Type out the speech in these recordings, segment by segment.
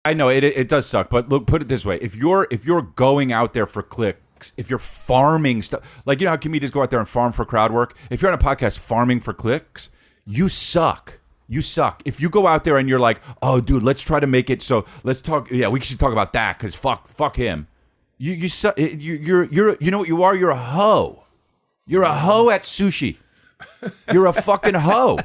I know it does suck, but look, put it this way: if you're going out there for clicks, if you're farming stuff, like you know how comedians go out there and farm for crowd work. If you're on a podcast farming for clicks, you suck. You suck. If you go out there and you're like, oh, dude, let's try to make it so. Let's talk. Yeah, we should talk about that because fuck him. You suck. You're you know what you are? You're a hoe. You're a hoe at sushi. You're a fucking hoe.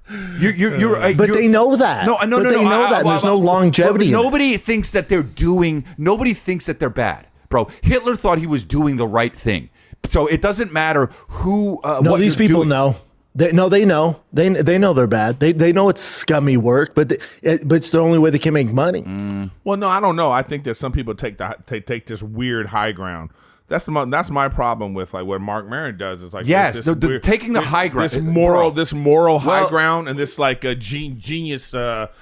But they know that. No. They know that. There's no longevity. Nobody thinks that they're doing. Nobody thinks that they're bad, bro. Hitler thought he was doing the right thing. So it doesn't matter who. No, these people know. They know. They know they're bad. They know it's scummy work, but it's the only way they can make money. Well, no, I don't know. I think that some people take this weird high ground. That's my problem with like what Marc Maron does. Is like taking the high ground, this moral high ground, and this like a genius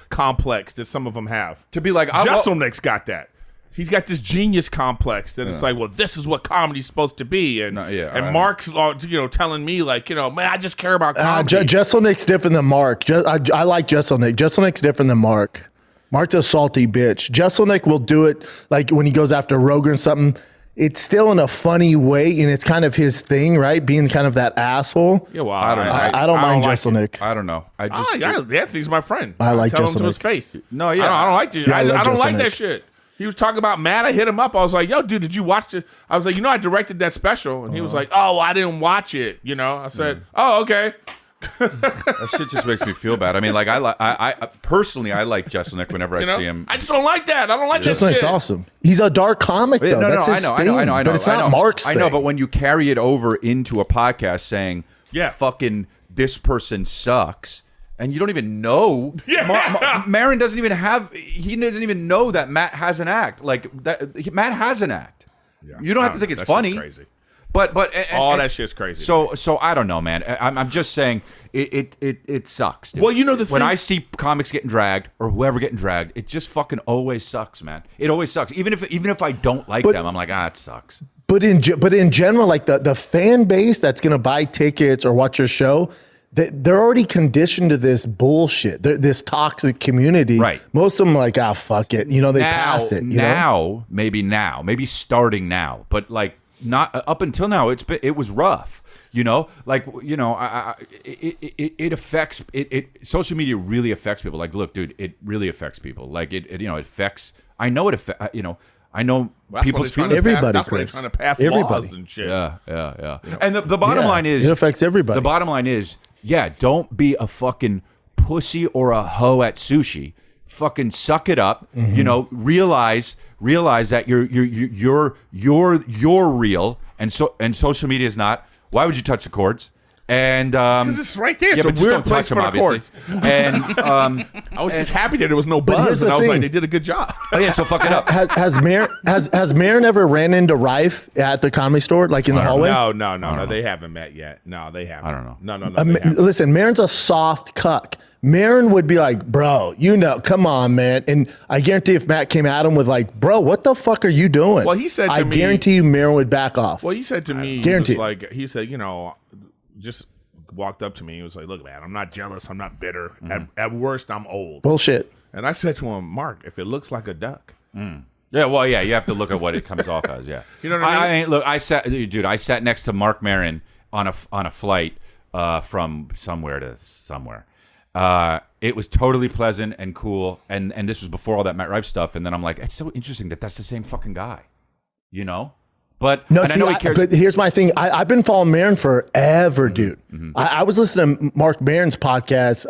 complex that some of them have. To be like, Jeselnik's got that. He's got this genius complex that it's like, well, this is what comedy's supposed to be, and Mark's telling me like, man, I just care about comedy. Jeselnik's different than Mark. I like Jeselnik. Jeselnik's different than Mark. Mark's a salty bitch. Jeselnik will do it like when he goes after Rogan or something. It's still in a funny way, and it's kind of his thing, right? Being kind of that asshole. Yeah, well, I don't know. I don't mind Jeselnik. I don't know. Anthony's my friend. I like Tell Jeselnik. him to his face. No, yeah, I don't like this. Yeah, I don't like that shit. He was talking about Matt. I hit him up. I was like, yo, dude, did you watch it? I was like, I directed that special. And he was like, oh, I didn't watch it. I said, oh, okay. That shit just makes me feel bad. I mean, like I personally, I like Jeselnik whenever I see him. I just don't like that. I don't like that. Jeselnik's awesome. He's a dark comic though. That's his thing. I know. But it's not Mark's thing. I know, but when you carry it over into a podcast saying, yeah, fucking this person sucks. And you don't even know. Yeah. Maron doesn't even have. He doesn't even know that Matt has an act. Like that, Matt has an act. Yeah. You don't have to think it's funny. Crazy. But that shit's crazy. So I don't know, man. I'm just saying it sucks. Dude. Well, the thing, when I see comics getting dragged or whoever getting dragged, it just fucking always sucks, man. It always sucks. Even if I don't like them, I'm like, it sucks. But in general, like the fan base that's gonna buy tickets or watch your show. They're already conditioned to this bullshit, this toxic community. Right. Most of them are like, fuck it. They pass it. Maybe starting now, but like not up until now. It was rough. It affects it. Social media really affects people. Like, look, dude, it really affects people. Like it affects. I know it affects. I know people's feelings. Everybody, Chris. That's why they're trying to pass laws and shit. Yeah. And the bottom line is, it affects everybody. The bottom line is, don't be a fucking pussy or a hoe at sushi. Fucking suck it up. Mm-hmm. Realize that you're real, and social media is not. Why would you touch the chords? And because it's right there. Yeah, it's a weird place for the chords. And I was just happy that there was no buzz, and I was like, they did a good job. Oh yeah, so fuck it up. Has Maron ever ran into Rife at the Comedy Store, like in the hallway? No, they haven't met yet. No, they haven't. I don't know. No. Listen, Maron's a soft cuck. Maron would be like, bro, come on, man. And I guarantee if Matt came at him with like, bro, what the fuck are you doing? Well, he said to me, I guarantee you Maron would back off. Well, he said to me, he said, just walked up to me. He was like, look, man, I'm not jealous. I'm not bitter. Mm-hmm. At worst, I'm old. Bullshit. And I said to him, Mark, if it looks like a duck. Yeah, well, yeah, you have to look at what it comes off as, yeah. You know what I mean? Look, I sat next to Marc Maron on a flight from somewhere to somewhere. It was totally pleasant and cool, and this was before all that Matt Rife stuff, and then I'm like, it's so interesting that's the same fucking guy, But no, see, but here's my thing. I've been following Maron forever, dude. Mm-hmm. I was listening to Marc Maron's podcast.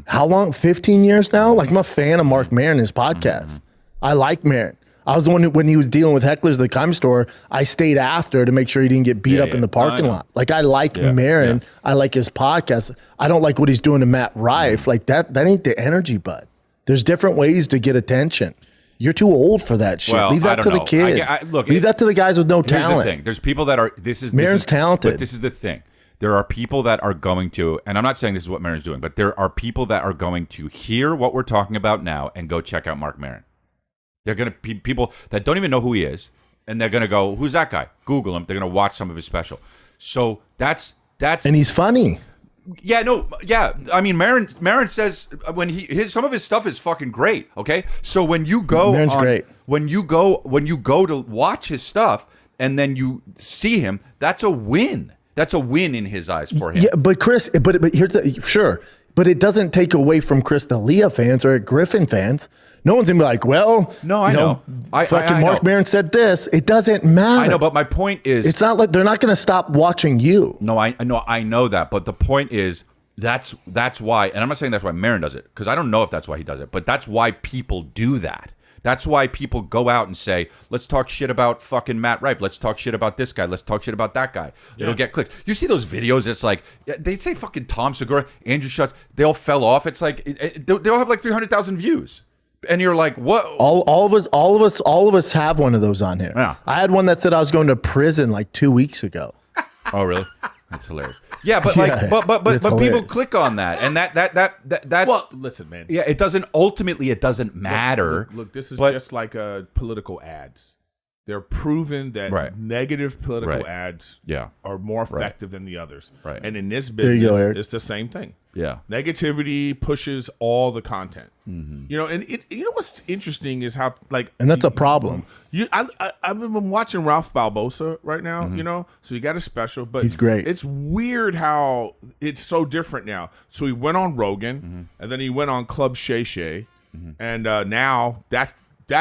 How long? 15 years now? Like, I'm a fan of Marc Maron, his podcast. I like Maron. I was the one when he was dealing with hecklers at the Comedy Store, I stayed after to make sure he didn't get beat up in the parking lot. Like, I like Maron. Yeah. I like his podcast. I don't like what he's doing to Matt Rife. Like, that ain't the energy, bud. There's different ways to get attention. You're too old for that shit. Well, leave that to the kids. Leave that to the guys with no talent. Here's the thing. There's people that are. Maron's talented. But this is the thing. There are people that are going to, and I'm not saying this is what Maron's doing, but there are people that are going to hear what we're talking about now and go check out Marc Maron. They're going to be people that don't even know who he is, and they're going to go, "Who's that guy?" Google him. They're going to watch some of his special. So that's and he's funny. Yeah, no, yeah. I mean, Maron says when some of his stuff is fucking great. Okay, so when you go, Maron's great. When you go to watch his stuff and then you see him, that's a win. That's a win in his eyes for him. Yeah, but Chris, but here's sure. But it doesn't take away from Chris D'Elia fans or Griffin fans. No one's gonna be like, well, no, I know. Fucking Marc Maron said this. It doesn't matter. I know, but my point is, it's not like they're not gonna stop watching you. No, I know that. But the point is, that's why, and I'm not saying that's why Maron does it, because I don't know if that's why he does it, but that's why people do that. That's why people go out and say, let's talk shit about fucking Matt Rife. Let's talk shit about this guy. Let's talk shit about that guy. It'll get clicks. You see those videos, it's like, they say fucking Tom Segura, Andrew Schutz, they all fell off. It's like, they all have like 300,000 views. And you're like, what? All of us have one of those on here. Yeah. I had one that said I was going to prison like 2 weeks ago. Oh, really? That's hilarious. Yeah, but like, Yeah, but hilarious. people click on that, and that's. Well, listen, man. Yeah, it doesn't matter. Look, this is just like political ads. They're proven that negative political ads are more effective than the others. Right. And in this There you go, business, Eric. it's the same thing. Yeah. Negativity pushes all the content. Mm-hmm. You know, and you know what's interesting is how like, And that's a problem. I've been watching Ralph Balbosa right now. Mm-hmm. You know, so he got a special, but He's great. It's weird how it's so different now. So he went on Rogan, and then he went on Club Shay Shay, and now that's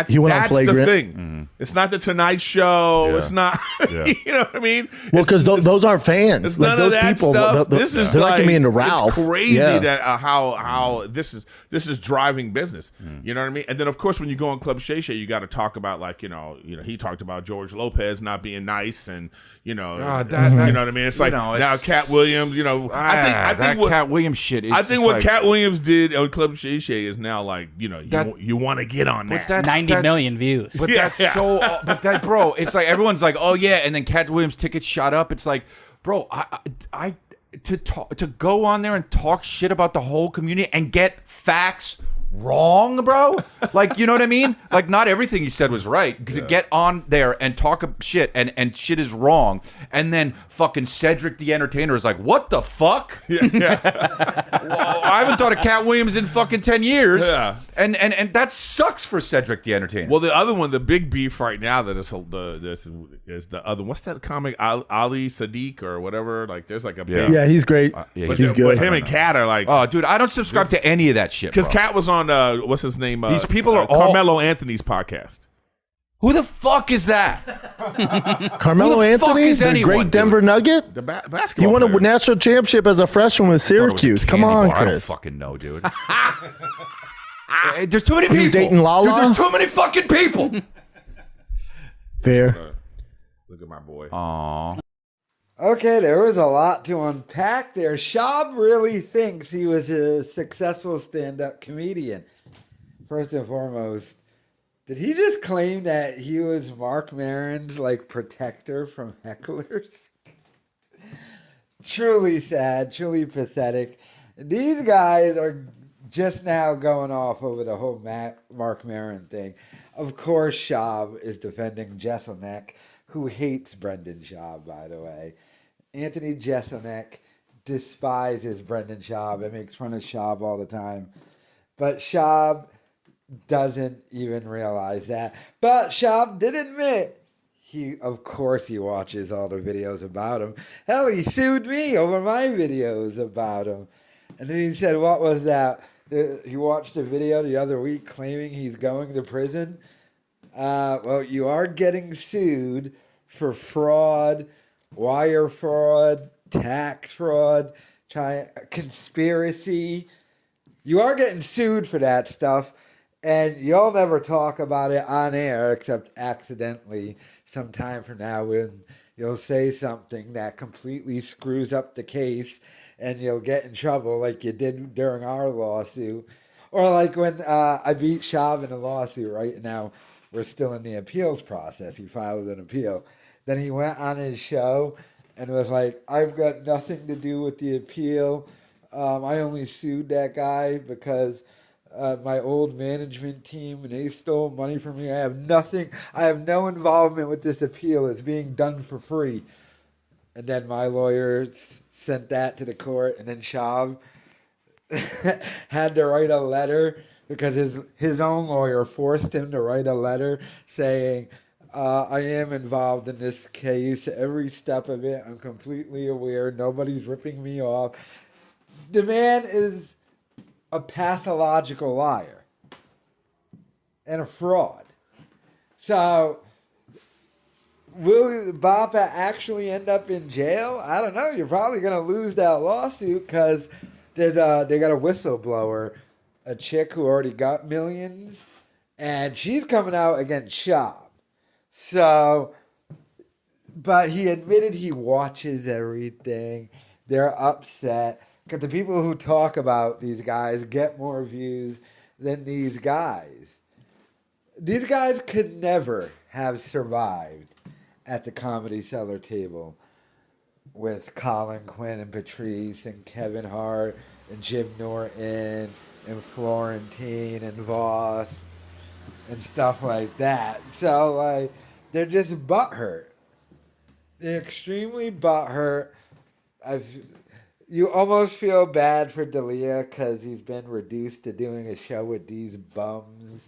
He went on the Flagrant. thing. It's not the Tonight Show. Yeah. It's not. You know what I mean? Well, because those aren't fans. It's Like none those of that people, stuff. they're This is not like, gonna be into Ralph. It's crazy Yeah. that how this is driving business. You know what I mean? And then of course when you go on Club Shay Shay, you got to talk about like you know he talked about George Lopez not being nice and you know you know what I mean. It's like now Cat Williams. You know I think what Cat Williams shit. I think what Cat Williams did on Club Shay Shay is now like you know you want to get on that. 90 million views. But that's so. But that, bro, it's like everyone's like, oh yeah, and then Cat Williams' tickets shot up. It's like, bro, I to go on there and talk shit about the whole community and get facts wrong, bro. Like, you know what I mean? Like, not everything he said was right. To get on there and talk shit and shit is wrong, and then fucking Cedric the Entertainer is like, what the fuck? Well, I haven't thought of Cat Williams in fucking 10 years. Yeah. And that sucks for Cedric the Entertainer. Well, the other one, the big beef right now that is the other. What's that comic? Ali Sadiq or whatever. Like, there's like a big. Yeah, he's great. He's good. But him and Kat are like, oh, dude, I don't subscribe to any of that shit. because Bro. Kat was on what's his name? These people are all- Carmelo Anthony's podcast. Who the fuck is that? Carmelo Who the fuck Anthony, is the anyone, great Denver Nugget. The He basketball. won a player. national championship as a freshman with I thought it was a Syracuse. Come candy on, bar. I don't Chris. fucking know, dude. There's too many people. He was dating Lala? Dude, there's too many fucking people. Fair. Look at my boy. Aw. Okay, there was a lot to unpack there. Schaub really thinks he was a successful stand-up comedian. First and foremost, did he just claim that he was Marc Maron's like protector from hecklers? Truly sad, truly pathetic. These guys are just now going off over the whole Marc Maron thing. Of course, Schaub is defending Jeselnik, who hates Brendan Schaub, by the way. Anthony Jeselnik despises Brendan Schaub and makes fun of Schaub all the time. But Schaub doesn't even realize that. But Schaub did admit of course he watches all the videos about him. Hell, he sued me over my videos about him. And then he said, what was that? He watched a video the other week claiming he's going to prison. Well, you are getting sued for fraud, wire fraud, tax fraud, conspiracy. You are getting sued for that stuff, and you'll never talk about it on air except accidentally sometime from now when you'll say something that completely screws up the case and you'll get in trouble like you did during our lawsuit. Or like when I beat Schaub in a lawsuit, right? Now we're still in the appeals process. He filed an appeal. Then he went on his show and was like, I've got nothing to do with the appeal. I only sued that guy because my old management team and they stole money from me. I have no involvement with this appeal. It's being done for free. And then my lawyer sent that to the court, and then Schaub had to write a letter because his own lawyer forced him to write a letter saying, I am involved in this case, every step of it. I'm completely aware. Nobody's ripping me off. The man is a pathological liar and a fraud. So, will Bappa actually end up in jail? I don't know. You're probably going to lose that lawsuit because they got a whistleblower, a chick who already got millions, and she's coming out against Schaub. So, but he admitted he watches everything. They're upset because the people who talk about these guys get more views than these guys. These guys could never have survived at the Comedy Cellar table with Colin Quinn and Patrice and Kevin Hart and Jim Norton and Florentine and Voss and stuff like that. So, like, they're just butthurt. They're extremely butthurt. You almost feel bad for D'Elia because he's been reduced to doing a show with these bums.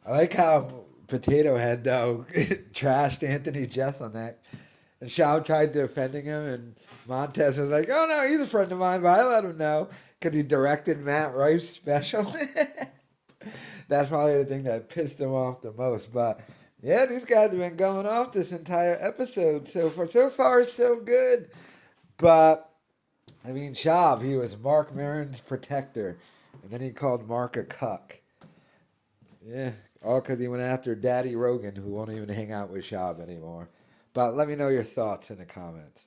I like how Potato Head, though, trashed Anthony Jeselnik. And Schaub tried defending him, and Montez was like, oh, no, he's a friend of mine, but I let him know because he directed Matt Rife's special. That's probably the thing that pissed him off the most. But, yeah, these guys have been going off this entire episode. So far, so good. But, I mean, Schaub, he was Marc Maron's protector. And then he called Mark a cuck. Yeah, all because he went after Daddy Rogan, who won't even hang out with Schaub anymore. But let me know your thoughts in the comments.